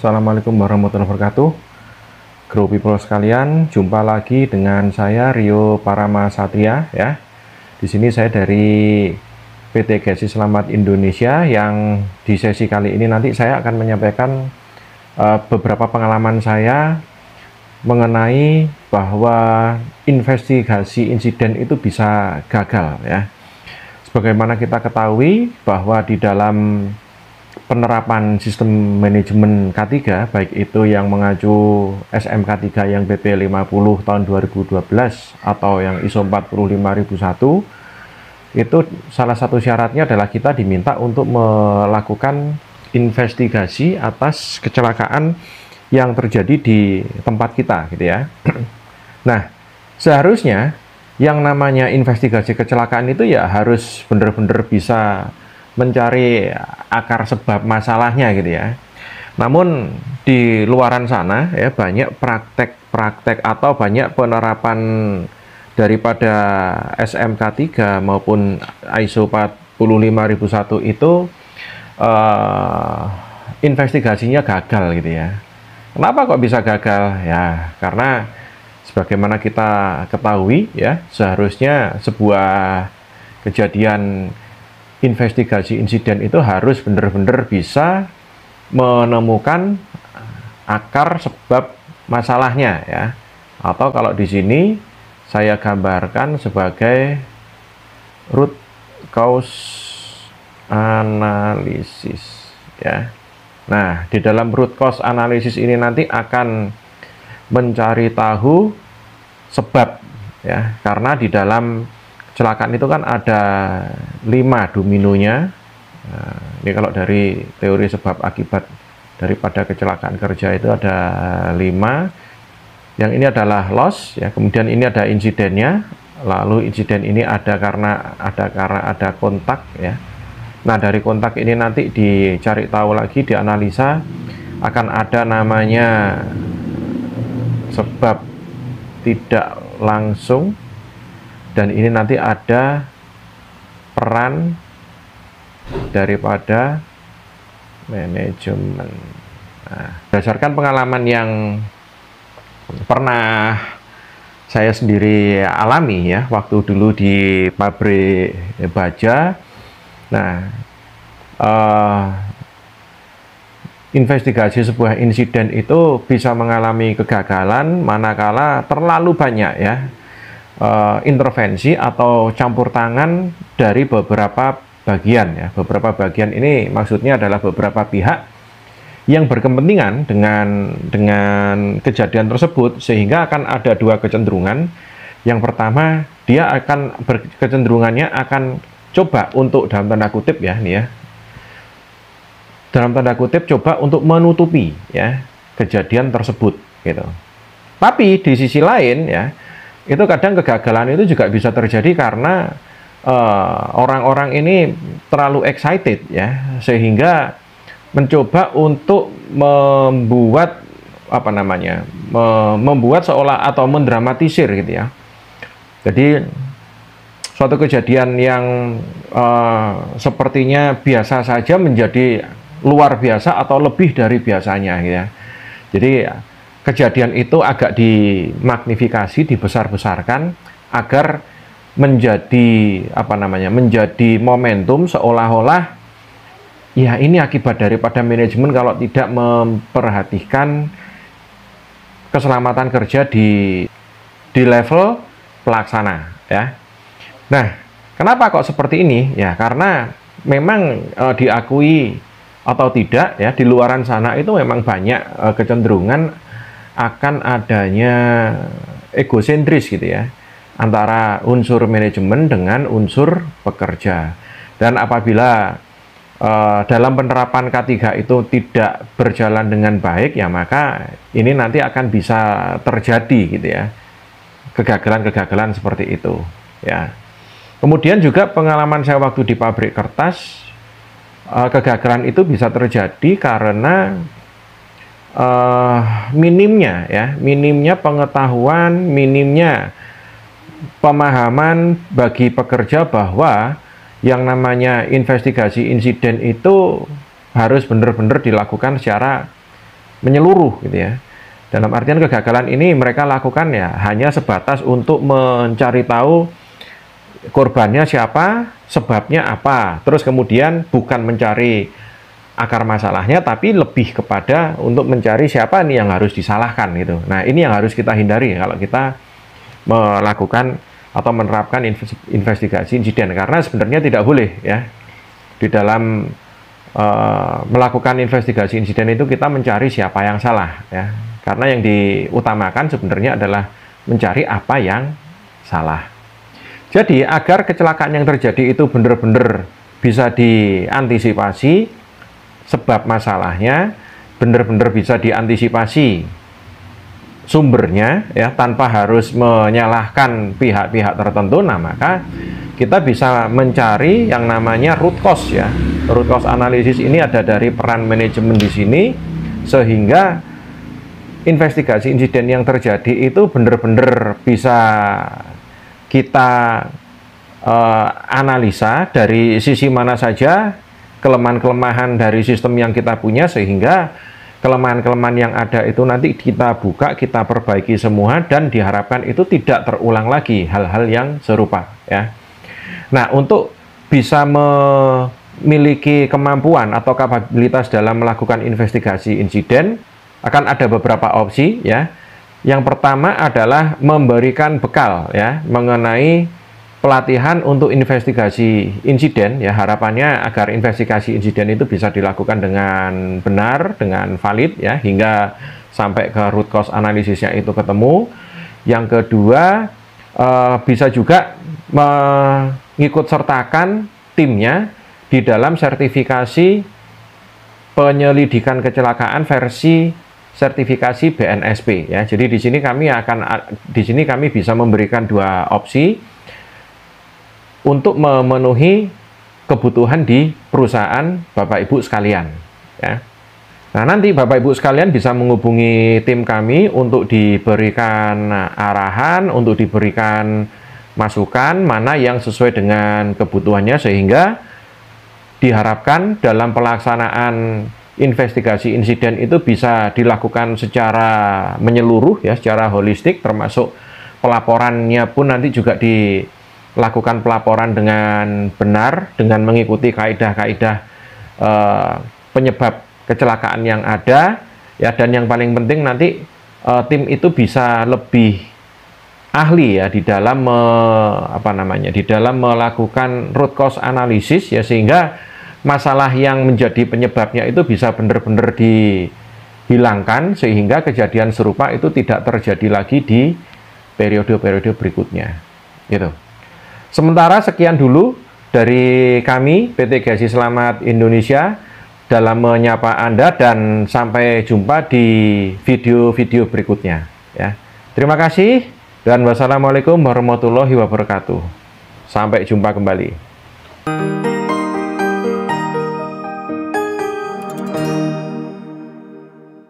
Assalamualaikum warahmatullahi wabarakatuh. Grow people sekalian, jumpa lagi dengan saya Rio Paramasatria ya. Di sini saya dari PT Gesi Selamat Indonesia yang di sesi kali ini nanti saya akan menyampaikan beberapa pengalaman saya mengenai bahwa investigasi insiden itu bisa gagal ya. Sebagaimana kita ketahui bahwa di dalam penerapan sistem manajemen K3, baik itu yang mengacu SMK3 yang BP 50 tahun 2012 atau yang ISO 45001, itu salah satu syaratnya adalah kita diminta untuk melakukan investigasi atas kecelakaan yang terjadi di tempat kita gitu ya. Nah, seharusnya yang namanya investigasi kecelakaan itu ya harus benar-benar bisa mencari akar sebab masalahnya gitu ya. Namun di luaran sana ya banyak praktek-praktek atau banyak penerapan daripada SMK3 maupun ISO 45001 itu investigasinya gagal gitu ya. Kenapa kok bisa gagal? Ya, karena sebagaimana kita ketahui ya, seharusnya sebuah kejadian investigasi insiden itu harus benar-benar bisa menemukan akar sebab masalahnya ya. Atau kalau di sini saya gambarkan sebagai root cause analysis ya. Nah, di dalam root cause analysis ini nanti akan mencari tahu sebab ya, karena di dalam kecelakaan itu kan ada 5 dominonya. Nah, ini kalau dari teori sebab akibat daripada kecelakaan kerja itu ada 5. Yang ini adalah loss ya, kemudian ini ada insidennya, lalu insiden ini ada karena ada kontak ya. Nah, dari kontak ini nanti dicari tahu lagi, dianalisa, akan ada namanya sebab tidak langsung, dan ini nanti ada peran daripada manajemen. Nah, berdasarkan pengalaman yang pernah saya sendiri alami ya, waktu dulu di pabrik baja. Nah, investigasi sebuah insiden itu bisa mengalami kegagalan manakala terlalu banyak ya intervensi atau campur tangan dari beberapa bagian ya. Beberapa bagian ini maksudnya adalah beberapa pihak yang berkepentingan dengan kejadian tersebut, sehingga akan ada dua kecenderungan. Yang pertama, dia akan kecenderungannya akan coba untuk dalam tanda kutip ya, nih ya. Dalam tanda kutip coba untuk menutupi ya kejadian tersebut gitu. Tapi di sisi lain ya, itu kadang kegagalan itu juga bisa terjadi karena orang-orang ini terlalu excited ya, sehingga mencoba untuk membuat membuat seolah atau mendramatisir gitu ya. Jadi suatu kejadian yang sepertinya biasa saja menjadi luar biasa atau lebih dari biasanya gitu ya. Jadi kejadian itu agak dimagnifikasi, dibesar-besarkan agar menjadi menjadi momentum, seolah-olah ya ini akibat daripada manajemen kalau tidak memperhatikan keselamatan kerja di level pelaksana ya. Nah, kenapa kok seperti ini? Ya, karena memang diakui atau tidak ya, di luaran sana itu memang banyak kecenderungan akan adanya egosentris gitu ya, antara unsur manajemen dengan unsur pekerja. Dan apabila dalam penerapan K3 itu tidak berjalan dengan baik ya, maka ini nanti akan bisa terjadi gitu ya, kegagalan-kegagalan seperti itu ya. Kemudian juga pengalaman saya waktu di pabrik kertas, kegagalan itu bisa terjadi karena minimnya pengetahuan, minimnya pemahaman bagi pekerja bahwa yang namanya investigasi insiden itu harus benar-benar dilakukan secara menyeluruh gitu ya. Dalam artian kegagalan ini mereka lakukan ya hanya sebatas untuk mencari tahu korbannya siapa, sebabnya apa, terus kemudian bukan mencari akar masalahnya, tapi lebih kepada untuk mencari siapa nih yang harus disalahkan gitu. Nah, ini yang harus kita hindari kalau kita melakukan atau menerapkan investigasi insiden, karena sebenarnya tidak boleh ya di dalam melakukan investigasi insiden itu kita mencari siapa yang salah ya, karena yang diutamakan sebenarnya adalah mencari apa yang salah. Jadi agar kecelakaan yang terjadi itu benar-benar bisa diantisipasi, sebab masalahnya benar-benar bisa diantisipasi sumbernya ya, tanpa harus menyalahkan pihak-pihak tertentu. Nah, maka kita bisa mencari yang namanya root cause ya. Root cause analisis ini ada dari peran manajemen di sini, sehingga investigasi insiden yang terjadi itu benar-benar bisa kita analisa dari sisi mana saja kelemahan-kelemahan dari sistem yang kita punya, sehingga kelemahan-kelemahan yang ada itu nanti kita buka, kita perbaiki semua, dan diharapkan itu tidak terulang lagi hal-hal yang serupa ya. Nah, untuk bisa memiliki kemampuan atau kapabilitas dalam melakukan investigasi insiden akan ada beberapa opsi ya. Yang pertama adalah memberikan bekal ya mengenai pelatihan untuk investigasi insiden ya. Harapannya agar investigasi insiden itu bisa dilakukan dengan benar, dengan valid ya, hingga sampai ke root cause analisisnya itu ketemu. Yang kedua, bisa juga mengikut sertakan timnya di dalam sertifikasi penyelidikan kecelakaan versi sertifikasi BNSP ya. Jadi di sini kami bisa memberikan dua opsi untuk memenuhi kebutuhan di perusahaan Bapak Ibu sekalian ya. Nah, nanti Bapak Ibu sekalian bisa menghubungi tim kami untuk diberikan arahan, untuk diberikan masukan mana yang sesuai dengan kebutuhannya, sehingga diharapkan dalam pelaksanaan investigasi insiden itu bisa dilakukan secara menyeluruh ya, secara holistik, termasuk pelaporannya pun nanti juga dilakukan pelaporan dengan benar, dengan mengikuti kaidah-kaidah penyebab kecelakaan yang ada ya. Dan yang paling penting nanti tim itu bisa lebih ahli ya di dalam di dalam melakukan root cause analysis ya, sehingga masalah yang menjadi penyebabnya itu bisa benar-benar dihilangkan, sehingga kejadian serupa itu tidak terjadi lagi di periode-periode berikutnya gitu. Sementara sekian dulu dari kami PT Gasi Selamat Indonesia dalam menyapa Anda, dan sampai jumpa di video-video berikutnya ya. Terima kasih dan wassalamualaikum warahmatullahi wabarakatuh. Sampai jumpa kembali.